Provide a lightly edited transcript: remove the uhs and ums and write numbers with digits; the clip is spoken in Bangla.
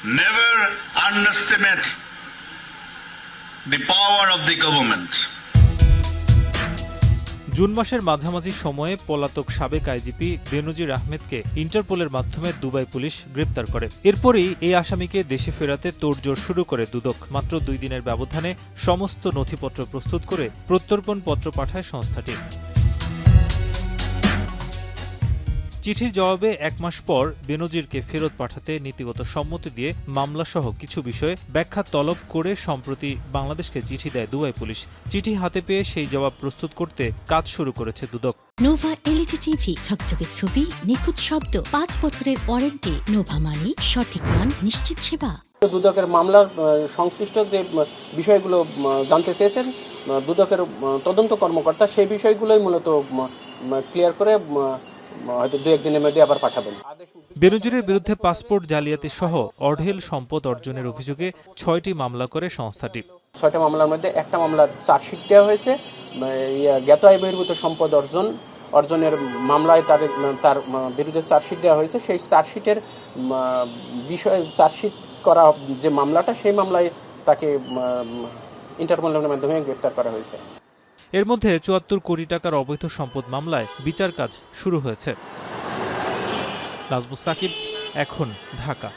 Never underestimate the power of the government. June মাসের মাঝামাঝি সময়ে পলাতক সাবেক আইজিপি বেনজির আহমেদকে ইন্টারপোলের মাধ্যমে দুবাই পুলিশ গ্রেপ্তার করে। এরপরই এই আসামিকে দেশে ফেরাতে তোড়জোড় শুরু করে দুদক। মাত্র 2 দিনের ব্যবধানে সমস্ত নথিপত্র প্রস্তুত করে প্রত্যর্পণপত্র পাঠায় সংস্থাটি। চিঠির জবাবে 1 মাস পর বেনজিরকে ফেরত পাঠাতে নীতিগত সম্মতি দিয়ে মামলাসহ কিছু বিষয়ে ব্যাখ্যা তলব করে সম্প্রতি বাংলাদেশকে চিঠি দেয় দুবাই পুলিশ। চিঠি হাতে পেয়ে সেই জবাব প্রস্তুত করতে কাজ শুরু করেছে দুদক। নোভা এলইডি টিভি, ঝকঝকে ছবি, নিখুঁত শব্দ, 5 বছরের ওয়ারেন্টি। নোভা মানি, সঠিক মান, নিশ্চিত সেবা। দুদকের মামলার সংশ্লিষ্ট যে বিষয়গুলো জানতে চেয়েছেন দুদকের তদন্ত কর্মকর্তা, সেই বিষয়গুলোই মূলত ক্লিয়ার করে হয়তো 2-1 দিনের মধ্যে আবার পাঠাবেন। বেনজিরের বিরুদ্ধে পাসপোর্ট জালিয়াতি সহ অঢেল সম্পদ অর্জনের অভিযোগে 6টি মামলা করে সংস্থাটি। 6টা মামলার মধ্যে একটা মামলার চার্জশিট দেওয়া হয়েছে। জ্ঞাত আয় বহির্ভূত সম্পদ অর্জনের মামলায় তার বিরুদ্ধে চার্জশিট দেওয়া হয়েছে। সেই চার্জশিটের বিষয়ে চার্জশিট করা যে মামলাটা, সেই মামলায় তাকে ইন্টারপোলের মাধ্যমে গ্রেপ্তার করা হয়েছে। এর মধ্যে 74 কোটি টাকার অবৈধ সম্পদ মামলায় বিচার কাজ শুরু হয়েছে। নাজমুস সাকিব, এখন, ঢাকা।